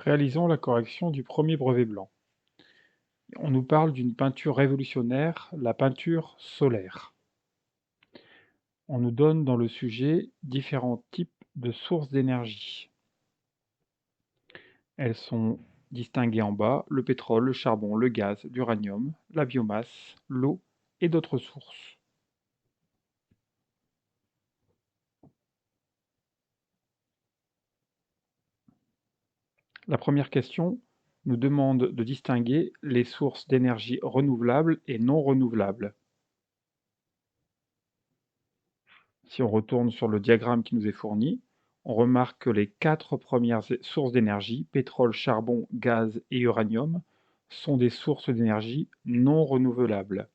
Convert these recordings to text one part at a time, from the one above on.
Réalisons la correction du premier brevet blanc. On nous parle d'une peinture révolutionnaire, la peinture solaire. On nous donne dans le sujet différents types de sources d'énergie. Elles sont distinguées en bas, le pétrole, le charbon, le gaz, l'uranium, la biomasse, l'eau et d'autres sources. La première question nous demande de distinguer les sources d'énergie renouvelables et non renouvelables. Si on retourne sur le diagramme qui nous est fourni, on remarque que les 4 premières sources d'énergie, pétrole, charbon, gaz et uranium, sont des sources d'énergie non renouvelables.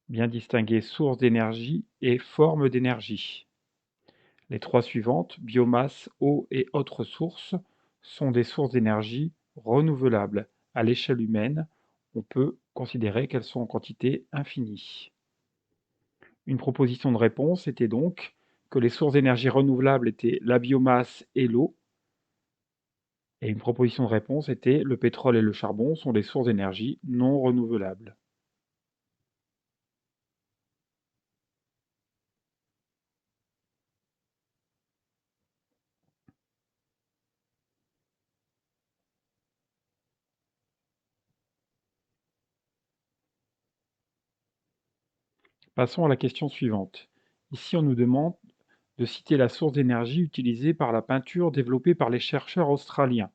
Bien distinguer source d'énergie et forme d'énergie. Les 3 suivantes, biomasse, eau et autres sources, sont des sources d'énergie renouvelables. À l'échelle humaine, on peut considérer qu'elles sont en quantité infinie. Une proposition de réponse était donc que les sources d'énergie renouvelables étaient la biomasse et l'eau, et une proposition de réponse était le pétrole et le charbon sont des sources d'énergie non renouvelables. Passons à la question suivante. Ici, on nous demande de citer la source d'énergie utilisée par la peinture développée par les chercheurs australiens.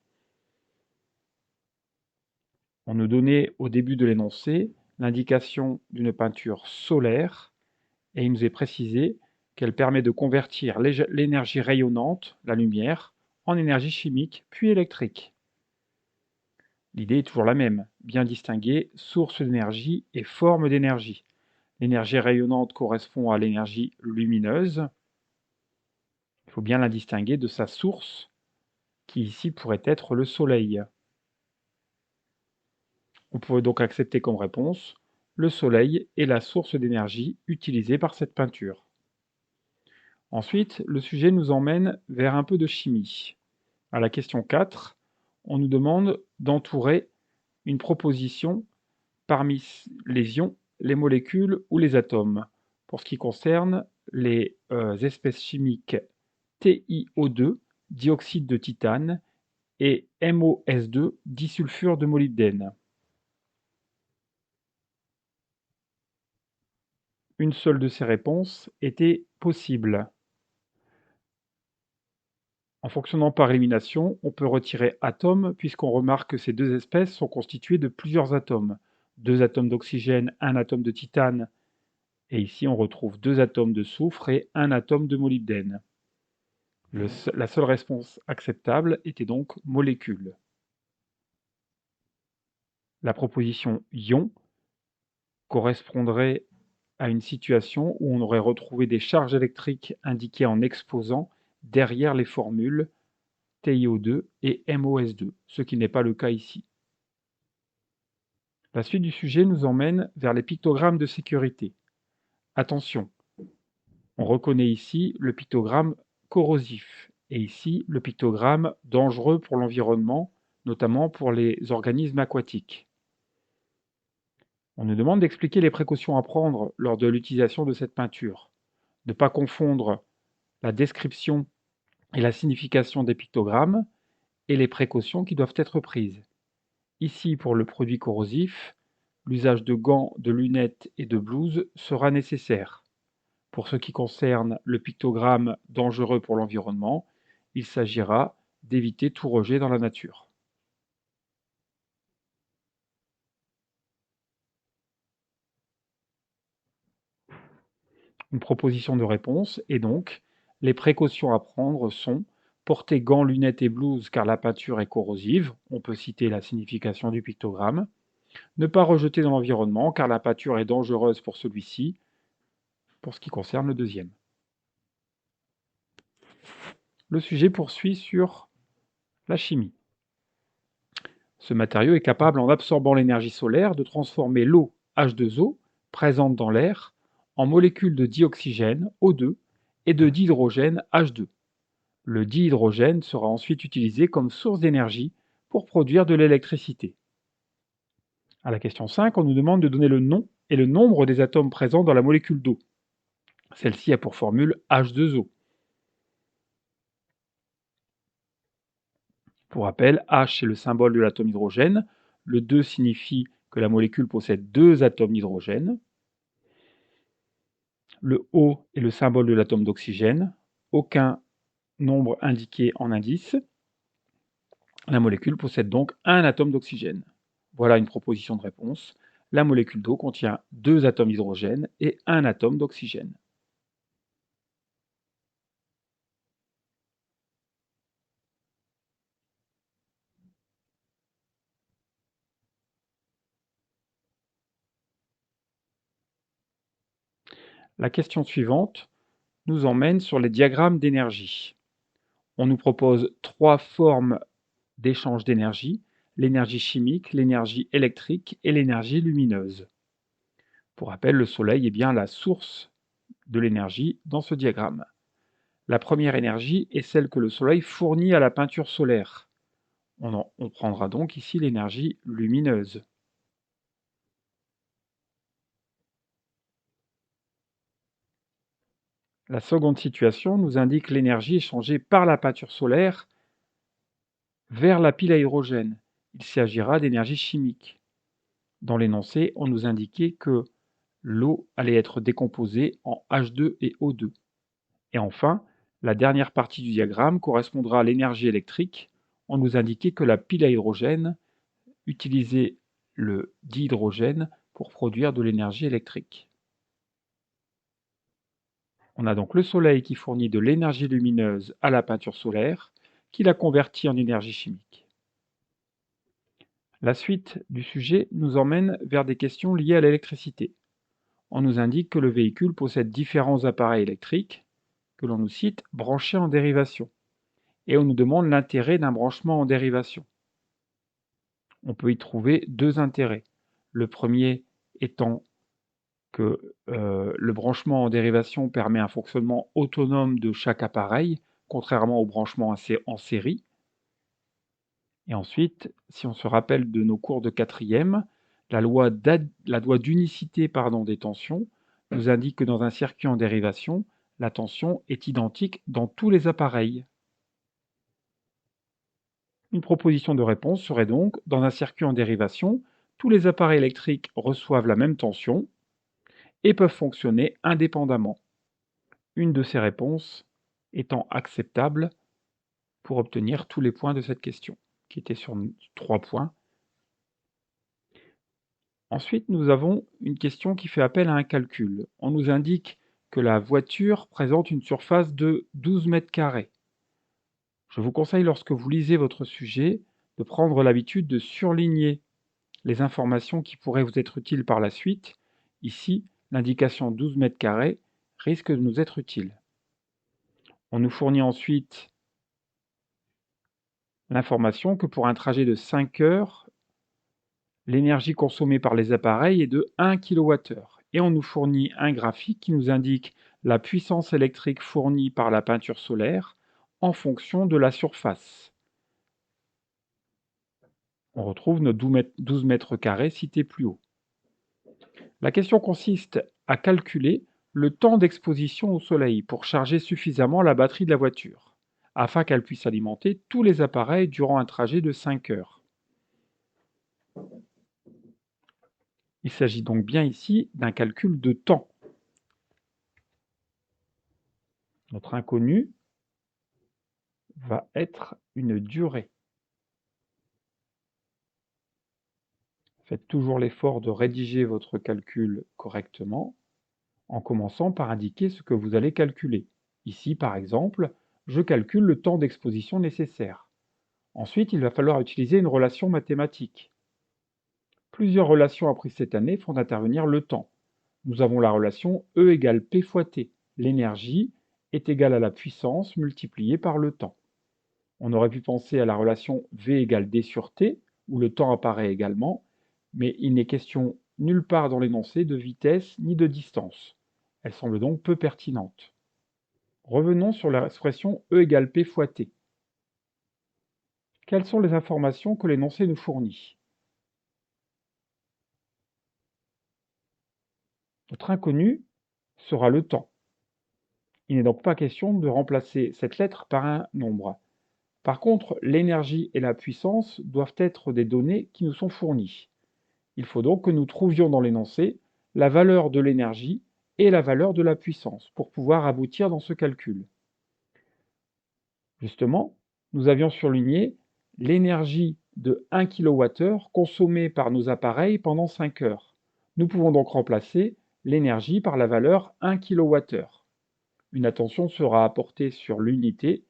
On nous donnait au début de l'énoncé l'indication d'une peinture solaire et il nous est précisé qu'elle permet de convertir l'énergie rayonnante, la lumière, en énergie chimique puis électrique. L'idée est toujours la même, bien distinguer source d'énergie et forme d'énergie. L'énergie rayonnante correspond à l'énergie lumineuse. Il faut bien la distinguer de sa source, qui ici pourrait être le soleil. On pourrait donc accepter comme réponse le soleil est la source d'énergie utilisée par cette peinture. Ensuite, le sujet nous emmène vers un peu de chimie. À la question 4, on nous demande d'entourer une proposition parmi les ions, les molécules ou les atomes. Pour ce qui concerne les espèces chimiques TiO2, dioxyde de titane, et MoS2, disulfure de molybdène. Une seule de ces réponses était possible. En fonctionnant par élimination, on peut retirer atome puisqu'on remarque que ces deux espèces sont constituées de plusieurs atomes. 2 atomes d'oxygène, 1 atome de titane, et ici on retrouve 2 atomes de soufre et 1 atome de molybdène. La seule réponse acceptable était donc molécule. La proposition ion correspondrait à une situation où on aurait retrouvé des charges électriques indiquées en exposant derrière les formules TiO2 et MoS2, ce qui n'est pas le cas ici. La suite du sujet nous emmène vers les pictogrammes de sécurité. Attention, on reconnaît ici le pictogramme corrosif et ici le pictogramme dangereux pour l'environnement, notamment pour les organismes aquatiques. On nous demande d'expliquer les précautions à prendre lors de l'utilisation de cette peinture. Ne pas confondre la description et la signification des pictogrammes et les précautions qui doivent être prises. Ici, pour le produit corrosif, l'usage de gants, de lunettes et de blouses sera nécessaire. Pour ce qui concerne le pictogramme dangereux pour l'environnement, il s'agira d'éviter tout rejet dans la nature. Une proposition de réponse est donc les précautions à prendre sont porter gants, lunettes et blouses car la peinture est corrosive, on peut citer la signification du pictogramme, ne pas rejeter dans l'environnement car la peinture est dangereuse pour celui-ci, pour ce qui concerne le deuxième. Le sujet poursuit sur la chimie. Ce matériau est capable, en absorbant l'énergie solaire, de transformer l'eau H2O, présente dans l'air, en molécules de dioxygène, O2, et de dihydrogène, H2. Le dihydrogène sera ensuite utilisé comme source d'énergie pour produire de l'électricité. À la question 5, on nous demande de donner le nom et le nombre des atomes présents dans la molécule d'eau. Celle-ci a pour formule H2O. Pour rappel, H est le symbole de l'atome hydrogène, le 2 signifie que la molécule possède 2 atomes d'hydrogène, le O est le symbole de l'atome d'oxygène, aucun nombre indiqué en indice. La molécule possède donc un atome d'oxygène. Voilà une proposition de réponse. La molécule d'eau contient 2 atomes d'hydrogène et un atome d'oxygène. La question suivante nous emmène sur les diagrammes d'énergie. On nous propose 3 formes d'échange d'énergie, l'énergie chimique, l'énergie électrique et l'énergie lumineuse. Pour rappel, le Soleil est bien la source de l'énergie dans ce diagramme. La première énergie est celle que le Soleil fournit à la peinture solaire. On prendra donc ici l'énergie lumineuse. La seconde situation nous indique l'énergie échangée par la peinture solaire vers la pile à hydrogène. Il s'agira d'énergie chimique. Dans l'énoncé, on nous indiquait que l'eau allait être décomposée en H2 et O2. Et enfin, la dernière partie du diagramme correspondra à l'énergie électrique. On nous indiquait que la pile à hydrogène utilisait le dihydrogène pour produire de l'énergie électrique. On a donc le Soleil qui fournit de l'énergie lumineuse à la peinture solaire, qui la convertit en énergie chimique. La suite du sujet nous emmène vers des questions liées à l'électricité. On nous indique que le véhicule possède différents appareils électriques, que l'on nous cite branchés en dérivation, et on nous demande l'intérêt d'un branchement en dérivation. On peut y trouver 2 intérêts. Le premier étant que le branchement en dérivation permet un fonctionnement autonome de chaque appareil, contrairement au branchement en série. Et ensuite, si on se rappelle de nos cours de quatrième, la loi d'unicité des tensions nous indique que dans un circuit en dérivation, la tension est identique dans tous les appareils. Une proposition de réponse serait donc, dans un circuit en dérivation, tous les appareils électriques reçoivent la même tension et peuvent fonctionner indépendamment. Une de ces réponses étant acceptable pour obtenir tous les points de cette question, qui était sur 3 points. Ensuite, nous avons une question qui fait appel à un calcul. On nous indique que la voiture présente une surface de 12 mètres carrés. Je vous conseille, lorsque vous lisez votre sujet, de prendre l'habitude de surligner les informations qui pourraient vous être utiles par la suite. Ici, l'indication 12 mètres carrés risque de nous être utile. On nous fournit ensuite l'information que pour un trajet de 5 heures, l'énergie consommée par les appareils est de 1 kWh. Et on nous fournit un graphique qui nous indique la puissance électrique fournie par la peinture solaire en fonction de la surface. On retrouve nos 12 mètres carrés cités plus haut. La question consiste à calculer le temps d'exposition au soleil pour charger suffisamment la batterie de la voiture, afin qu'elle puisse alimenter tous les appareils durant un trajet de 5 heures. Il s'agit donc bien ici d'un calcul de temps. Notre inconnu va être une durée. Faites toujours l'effort de rédiger votre calcul correctement en commençant par indiquer ce que vous allez calculer. Ici, par exemple, je calcule le temps d'exposition nécessaire. Ensuite, il va falloir utiliser une relation mathématique. Plusieurs relations apprises cette année font intervenir le temps. Nous avons la relation E égale P fois T. L'énergie est égale à la puissance multipliée par le temps. On aurait pu penser à la relation V égale D sur T, où le temps apparaît également, mais il n'est question nulle part dans l'énoncé de vitesse ni de distance. Elle semble donc peu pertinente. Revenons sur l'expression E égale P fois T. Quelles sont les informations que l'énoncé nous fournit? Notre inconnu sera le temps. Il n'est donc pas question de remplacer cette lettre par un nombre. Par contre, l'énergie et la puissance doivent être des données qui nous sont fournies. Il faut donc que nous trouvions dans l'énoncé la valeur de l'énergie et la valeur de la puissance pour pouvoir aboutir dans ce calcul. Justement, nous avions surligné l'énergie de 1 kWh consommée par nos appareils pendant 5 heures. Nous pouvons donc remplacer l'énergie par la valeur 1 kWh. Une attention sera apportée sur l'unité.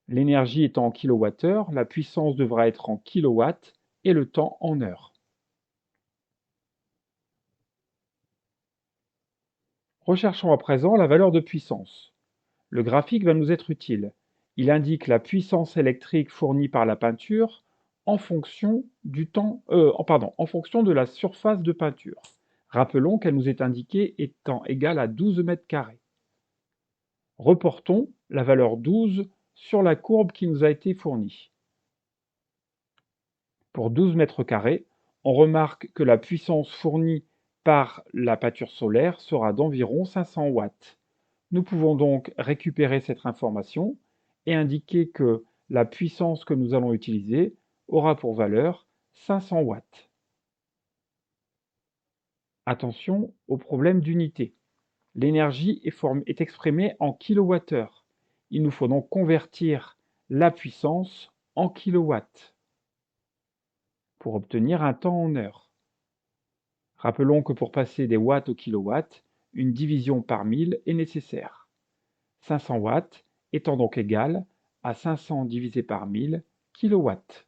L'énergie étant en kWh, la puissance devra être en kilowatts et le temps en heures. Recherchons à présent la valeur de puissance. Le graphique va nous être utile. Il indique la puissance électrique fournie par la peinture en fonction en fonction de la surface de peinture. Rappelons qu'elle nous est indiquée étant égale à 12 mètres carrés. Reportons la valeur 12 sur la courbe qui nous a été fournie. Pour 12 mètres carrés, on remarque que la puissance fournie par la peinture solaire sera d'environ 500 watts. Nous pouvons donc récupérer cette information et indiquer que la puissance que nous allons utiliser aura pour valeur 500 watts. Attention au problème d'unité. L'énergie est exprimée en kilowattheure. Il nous faut donc convertir la puissance en kilowatts pour obtenir un temps en heure. Rappelons que pour passer des watts au kilowatt, une division par 1000 est nécessaire. 500 watts étant donc égal à 500 divisé par 1000 kilowatts.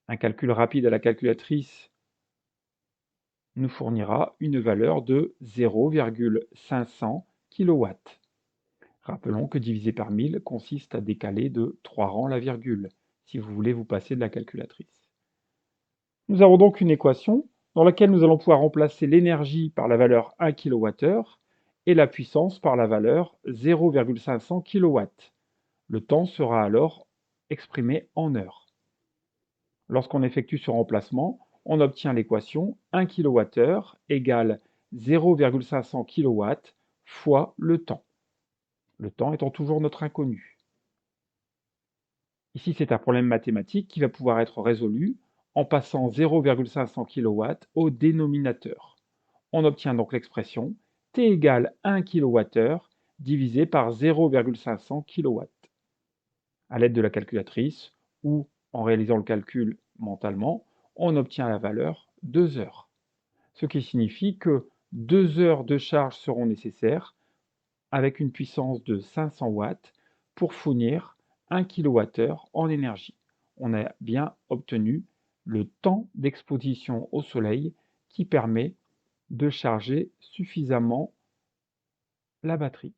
Un calcul rapide à la calculatrice nous fournira une valeur de 0,500 kW. Rappelons que diviser par 1000 consiste à décaler de 3 rangs la virgule, si vous voulez vous passer de la calculatrice. Nous avons donc une équation dans laquelle nous allons pouvoir remplacer l'énergie par la valeur 1 kWh et la puissance par la valeur 0,500 kW. Le temps sera alors exprimé en heures. Lorsqu'on effectue ce remplacement, on obtient l'équation 1 kWh égale 0,500 kW fois le temps. Le temps étant toujours notre inconnu. Ici, c'est un problème mathématique qui va pouvoir être résolu en passant 0,500 kW au dénominateur. On obtient donc l'expression T égale 1 kWh divisé par 0,500 kW. À l'aide de la calculatrice ou en réalisant le calcul mentalement, on obtient la valeur 2 heures. Ce qui signifie que 2 heures de charge seront nécessaires avec une puissance de 500 watts pour fournir 1 kWh en énergie. On a bien obtenu le temps d'exposition au soleil qui permet de charger suffisamment la batterie.